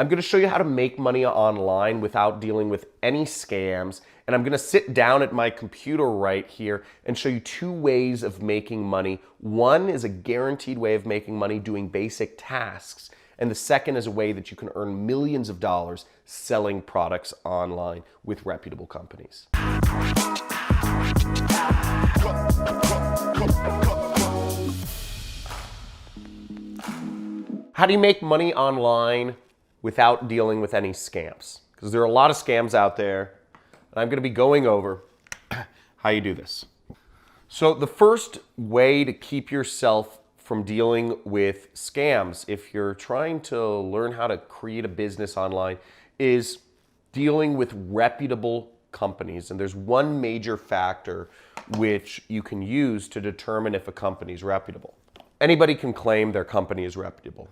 I'm gonna show you how to make money online without dealing with any scams. And I'm gonna sit down at my computer right here and show you two ways of making money. One is a guaranteed way of making money doing basic tasks. And the second is a way that you can earn millions of dollars selling products online with reputable companies. How do you make money online without dealing with any scams? Because there are a lot of scams out there, and I'm going to be going over how you do this. So the first way to keep yourself from dealing with scams, if you're trying to learn how to create a business online, is dealing with reputable companies. And there's one major factor which you can use to determine if a company is reputable. Anybody can claim their company is reputable.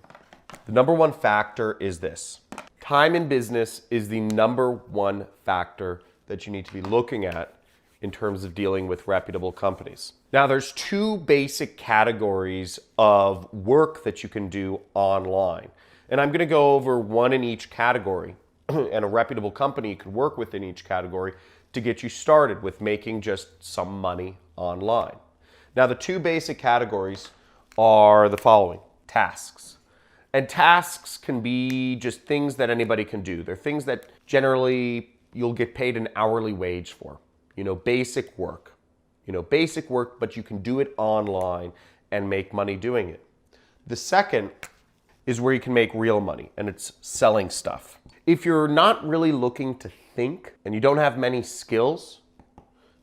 The number one factor is this. Time in business is the number one factor that you need to be looking at in terms of dealing with reputable companies. Now, there's two basic categories of work that you can do online. And I'm going to go over one in each category. And a reputable company you can work with in each category to get you started with making just some money online. Now, the two basic categories are the following: tasks. And tasks can be just things that anybody can do. They're things that generally you'll get paid an hourly wage for. Basic work. Basic work, but you can do it online and make money doing it. The second is where you can make real money, and it's selling stuff. If you're not really looking to think and you don't have many skills,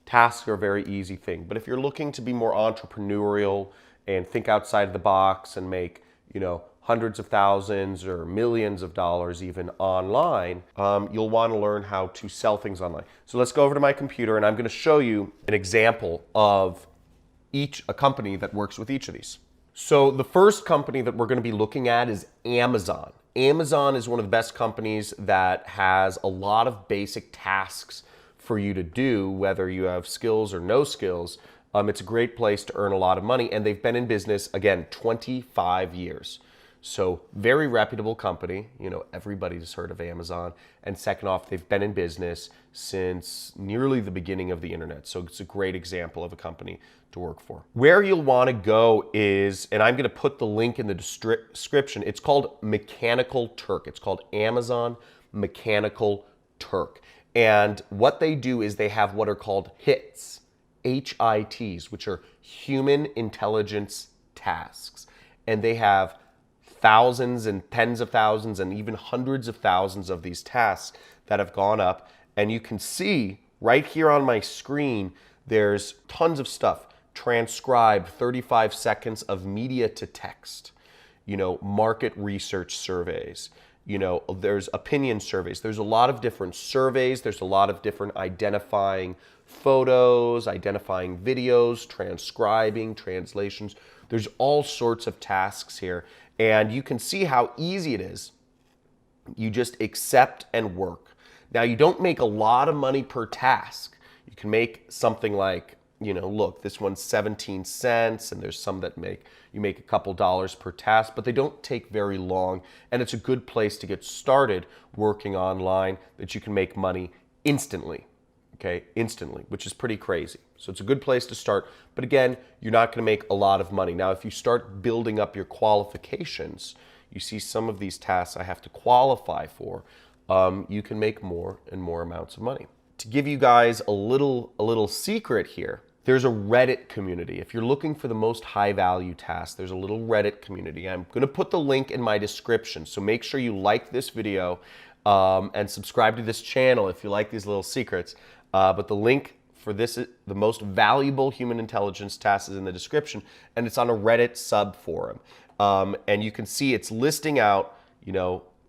tasks are a very easy thing. But if you're looking to be more entrepreneurial and think outside the box and make, hundreds of thousands or millions of dollars even online, you'll want to learn how to sell things online. So let's go over to my computer and I'm going to show you an example of a company that works with each of these. So the first company that we're going to be looking at is Amazon. Amazon is one of the best companies that has a lot of basic tasks for you to do, whether you have skills or no skills. It's a great place to earn a lot of money, and they've been in business, again, 25 years. So very reputable company. Everybody's heard of Amazon. And second off, they've been in business since nearly the beginning of the internet. So it's a great example of a company to work for. Where you'll want to go is, and I'm going to put the link in the description, it's called Mechanical Turk. It's called Amazon Mechanical Turk. And what they do is they have what are called HITs, HITs, which are human intelligence tasks. And they have thousands and tens of thousands and even hundreds of thousands of these tasks that have gone up. And you can see right here on my screen, there's tons of stuff. Transcribe 35 seconds of media to text, market research surveys, there's opinion surveys. There's a lot of different surveys. There's a lot of different identifying photos, identifying videos, transcribing, translations. There's all sorts of tasks here. And you can see how easy it is. You just accept and work. Now, you don't make a lot of money per task. You can make something like, look, this one's 17 cents, and there's some that you make a couple dollars per task, but they don't take very long. And it's a good place to get started working online that you can make money instantly. Instantly, which is pretty crazy. So it's a good place to start. But again, you're not going to make a lot of money. Now, if you start building up your qualifications, you see some of these tasks I have to qualify for, you can make more and more amounts of money. To give you guys a little secret here, there's a Reddit community. If you're looking for the most high value tasks, there's a little Reddit community. I'm going to put the link in my description. So make sure you like this video and subscribe to this channel if you like these little secrets. But the link for this, the most valuable human intelligence task, is in the description, and it's on a Reddit sub forum. And you can see it's listing out,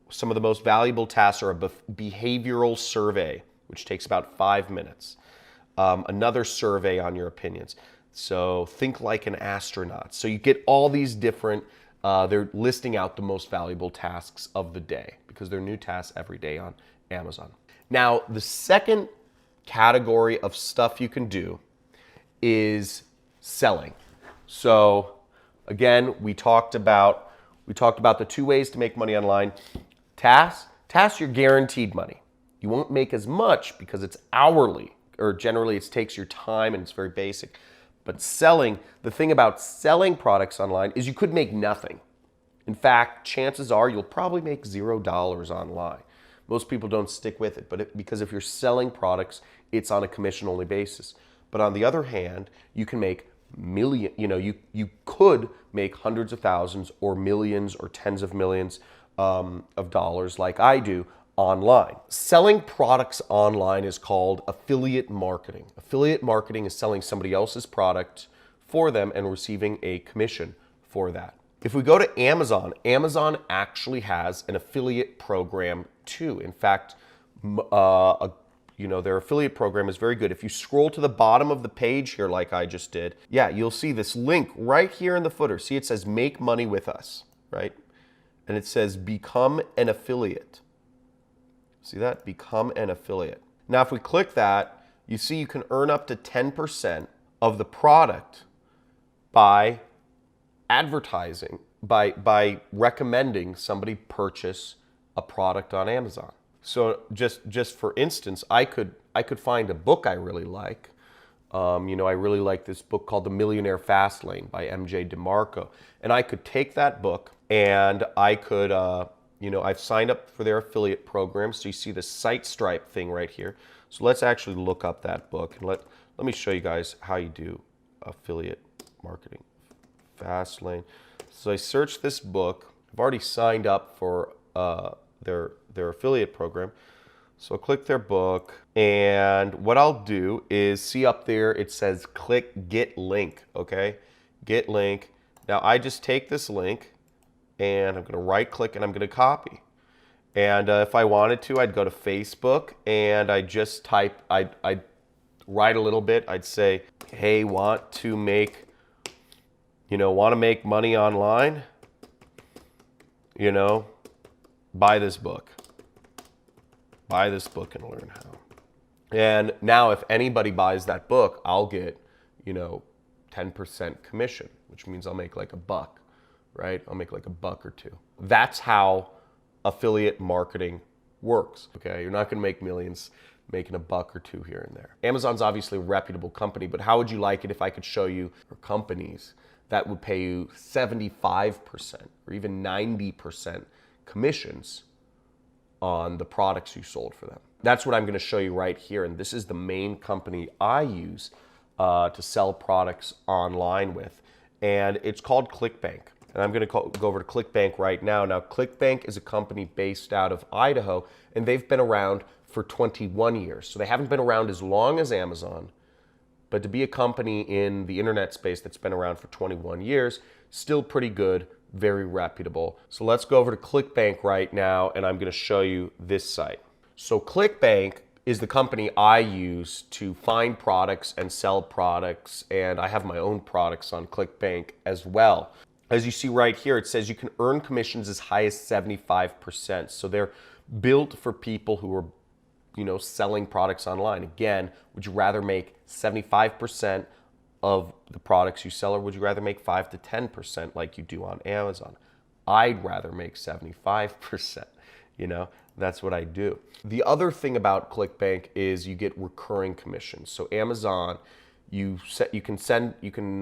some of the most valuable tasks are a behavioral survey, which takes about 5 minutes. Another survey on your opinions. So think like an astronaut. So you get all these different, they're listing out the most valuable tasks of the day because they're new tasks every day on Amazon. Now, the second category of stuff you can do is selling. So again, we talked about the two ways to make money online. TAS, you're guaranteed money. You won't make as much because it's hourly, or generally it takes your time and it's very basic. But the thing about selling products online is you could make nothing. In fact, chances are you'll probably make $0 online. Most people don't stick with it, because if you're selling products, it's on a commission-only basis. But on the other hand, you can make you could make hundreds of thousands or millions or tens of millions of dollars like I do online. Selling products online is called affiliate marketing. Affiliate marketing is selling somebody else's product for them and receiving a commission for that. If we go to Amazon, Amazon actually has an affiliate program too. In fact, their affiliate program is very good. If you scroll to the bottom of the page here, like I just did, you'll see this link right here in the footer. See, it says make money with us, right? And it says become an affiliate. See that? Become an affiliate. Now, if we click that, you see you can earn up to 10% of the product by advertising, by recommending somebody purchase a product on Amazon. So just for instance, I could find a book I really like. I really like this book called The Millionaire Fast Lane by MJ DeMarco. And I could take that book and I could, I've signed up for their affiliate program. So you see the SiteStripe thing right here. So let's actually look up that book and let me show you guys how you do affiliate marketing. Fast Lane. So I searched this book. I've already signed up for their affiliate program. So I'll click their book, and what I'll do is see up there it says click get link, okay? Get link. Now I just take this link and I'm gonna right click and I'm gonna copy. And if I wanted to, I'd go to Facebook and I'd write a little bit. I'd say, hey, want to make money online? Buy this book. Buy this book and learn how. And now if anybody buys that book, I'll get, 10% commission, which means I'll make like $1, right? I'll make like $1 or $2. That's how affiliate marketing works, okay? You're not gonna make millions making $1 or $2 here and there. Amazon's obviously a reputable company, but how would you like it if I could show you companies that would pay you 75% or even 90% commissions on the products you sold for them? That's what I'm going to show you right here, and this is the main company I use to sell products online with, and it's called ClickBank. And I'm going to go over to ClickBank right now. Now, ClickBank is a company based out of Idaho, and they've been around for 21 years. So they haven't been around as long as Amazon, but to be a company in the internet space that's been around for 21 years, still pretty good, very reputable. So let's go over to ClickBank right now, and I'm going to show you this site. So ClickBank is the company I use to find products and sell products, and I have my own products on ClickBank as well. As you see right here, it says you can earn commissions as high as 75%. So they're built for people who are, selling products online. Again, would you rather make 75% of the products you sell, or would you rather make 5 to 10% like you do on Amazon? I'd rather make 75%. That's what I do. The other thing about ClickBank is you get recurring commissions. So Amazon, you can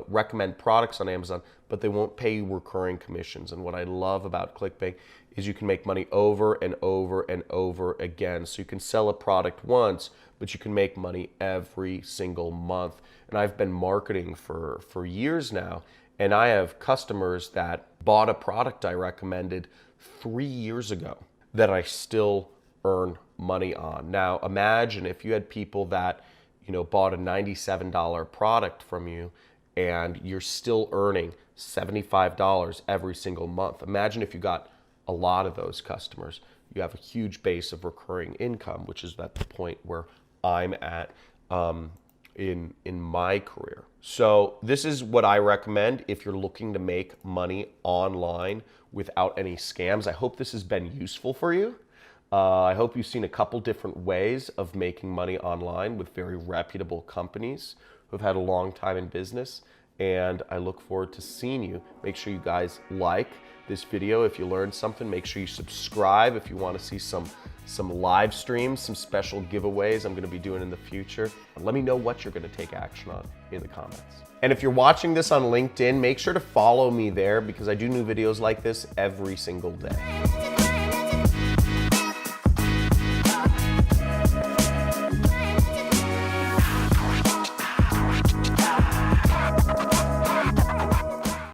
recommend products on Amazon, but they won't pay you recurring commissions. And what I love about ClickBank is you can make money over and over and over again. So you can sell a product once, but you can make money every single month. And I've been marketing for years now, and I have customers that bought a product I recommended 3 years ago that I still earn money on. Now, imagine if you had people that bought a $97 product from you and you're still earning $75 every single month. Imagine if you got a lot of those customers. You have a huge base of recurring income, which is at the point where I'm at in my career. So this is what I recommend if you're looking to make money online without any scams. I hope this has been useful for you. I hope you've seen a couple different ways of making money online with very reputable companies who've had a long time in business. And I look forward to seeing you. Make sure you guys like this video, if you learned something, make sure you subscribe if you want to see some live streams, some special giveaways I'm going to be doing in the future. And let me know what you're going to take action on in the comments. And if you're watching this on LinkedIn, make sure to follow me there because I do new videos like this every single day.